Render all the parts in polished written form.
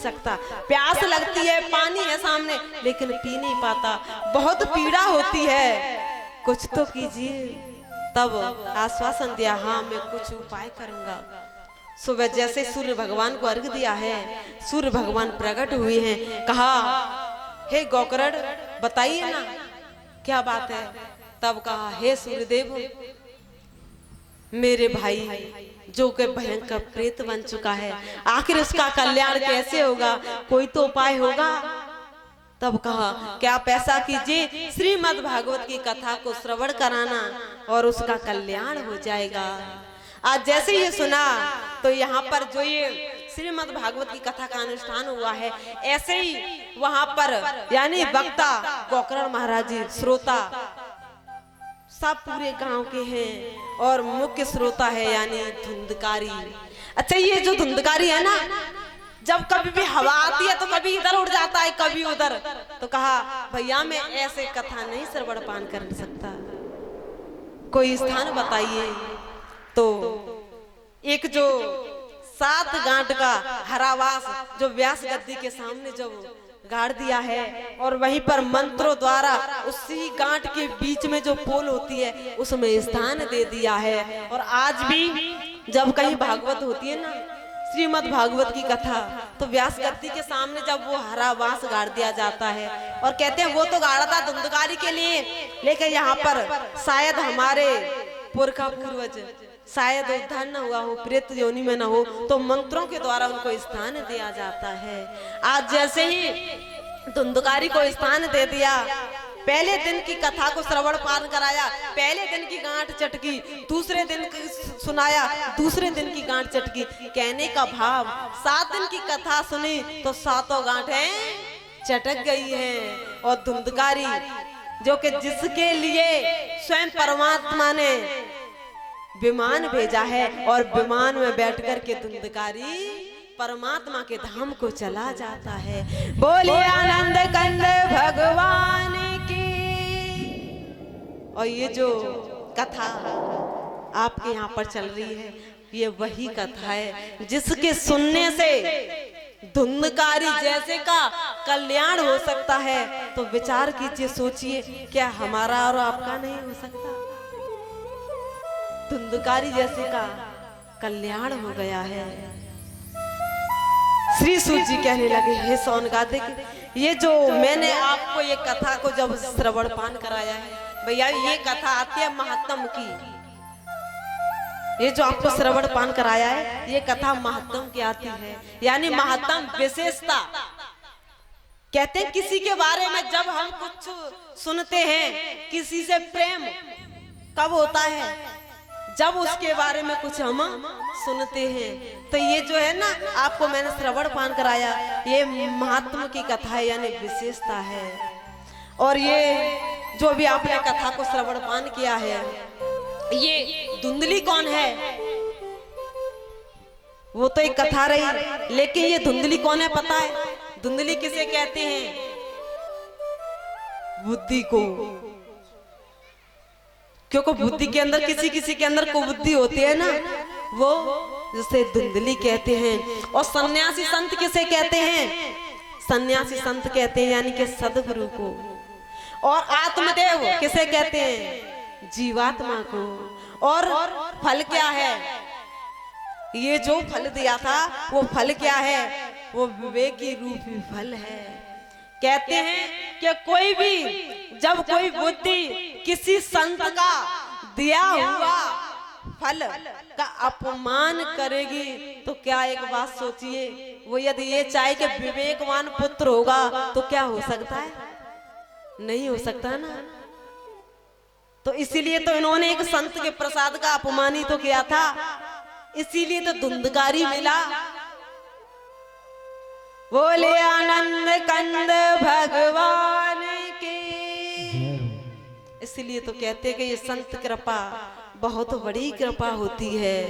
सकता, प्यास लगती है, पानी है सामने लेकिन पी नहीं पाता, बहुत पीड़ा होती है, कुछ तो कीजिए। तब आश्वासन दिया, हाँ मैं कुछ उपाय करूंगा। सुबह जैसे सूर्य भगवान को अर्घ दिया है, सूर्य भगवान प्रकट हुए हैं, कहा हे गोकर्ण बताइए ना क्या बात है। तब कहा हे सूर्यदेव, मेरे भाई जो कि भयंकर प्रेत बन चुका है, आखिर उसका कल्याण कैसे होगा, कोई तो उपाय होगा। तब कहा क्या आप ऐसा कीजिए, श्रीमद् भागवत की कथा को श्रवण कराना और उसका कल्याण हो जाएगा। आज जैसे ये सुना तो यहाँ पर जो ये श्रीमद् भागवत की कथा का अनुष्ठान हुआ है, ऐसे ही वहां पर यानी वक्ता गोकर्ण महाराज जी, श्रोता सब पूरे गांव के हैं और मुख्य श्रोता है यानी धुंधकारी। अच्छा ये जो धुंधकारी है ना, जब कभी भी हवा आती है तो कभी इधर उड़ जाता है कभी उधर। तो कहा भैया मैं ऐसे कथा नहीं श्रवण पान कर सकता, कोई स्थान बताइए। तो एक जो 7 गांठ का हरावास जो व्यास गद्दी के सामने जब गाड़ दिया है और वहीं पर मंत्रों द्वारा उसी गांठ के बीच में जो पोल होती है उसमें स्थान दे दिया है। और आज भी जब कहीं भागवत होती है ना, श्रीमद् भागवत की कथा, तो व्यास गद्दी के सामने जब वो हरावास गाड़ दिया जाता है और कहते हैं वो तो गाड़ा था धुंधकारी के लिए, लेकिन यहाँ पर शायद हमारे पुरखा पूर्वज शायद उद्धार न हुआ हो, प्रेत योनि में न हो, तो मंत्रों के द्वारा उनको स्थान दिया जाता है। आज जैसे ही धुंधकारी को स्थान दे दिया, पहले दिन की कथा को श्रवण पान कराया, पहले दिन की गांठ चटकी, दूसरे दिन की सुनाया, दूसरे दिन की गांठ चटकी। कहने का भाव 7 दिन की कथा सुनी तो 7 गांठें चटक गई हैं। और धुंधकारी जो कि जिसके लिए स्वयं परमात्मा ने विमान भेजा है और विमान में बैठकर के धुंधकारी परमात्मा के धाम को चला जाता है। बोलिए आनंद कंद भगवान की। और ये जो कथा आपके यहाँ पर चल रही है, ये वही कथा है जिसके सुनने से धुंधकारी जैसे का कल्याण हो सकता है। तो विचार कीजिए, सोचिए, क्या हमारा और आपका नहीं हो सकता? धुंधकारी जैसे का कल्याण हो गया है। श्री सूत जी कहने लगे, हे सौनकादिक, ये जो मैंने आपको ये कथा को जब श्रवण पान कराया है, भैया ये कथा आती है महात्म की, ये जो आपको श्रवण पान कराया है ये कथा महात्म की आती है, यानी महात्म विशेषता। कहते हैं किसी के बारे में जब हम कुछ सुनते हैं, किसी से प्रेम कब होता है? जब उसके बारे में कुछ हम सुनते हैं। तो ये जो है ना, आपको मैंने श्रवण पान कराया, ये महात्मा की कथा है यानी विशेषता है। और ये जो भी आपने कथा को श्रवण पान किया है, ये धुंधली कौन है? वो तो एक कथा रही, लेकिन ये धुंधली कौन है पता है? धुंधली किसे कहते हैं? बुद्धि को। क्योंकि बुद्धि के अंदर किसी किसी के अंदर कुबुद्धि होती है ना, वो जिसे धुंधली कहते हैं। और सन्यासी संत किसे कहते हैं? सन्यासी संत कहते हैं यानी कि सदगुरु को। और आत्मदेव किसे कहते हैं? जीवात्मा को। और फल क्या है? ये जो फल दिया था वो फल क्या है? वो विवेकी रूपी फल है। कहते हैं कि कोई भी जब कोई बुद्धि किसी संत का दिया हुआ फल का अपमान करेगी तो क्या एक बात सोचिए, वो यदि ये चाहे कि विवेकवान पुत्र होगा तो क्या हो सकता है? नहीं हो सकता ना। तो इसीलिए तो इन्होंने एक संत के प्रसाद का अपमान ही तो किया था, इसीलिए तो धुंधकारी मिला। बोले आनंद कंद भगवान की। इसलिए तो कहते हैं कि ये संत कृपा बहुत बड़ी कृपा होती है।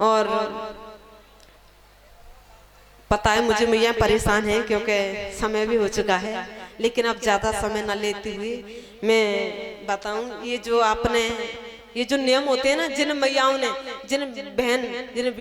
और पता है मुझे मैया परेशान है क्योंकि समय भी हो चुका है, लेकिन अब ज्यादा समय न लेते हुए मैं बताऊं, ये जो आपने ये जो नियम होते हैं ना, जिन मैयाओं ने, जिन बहन, जिन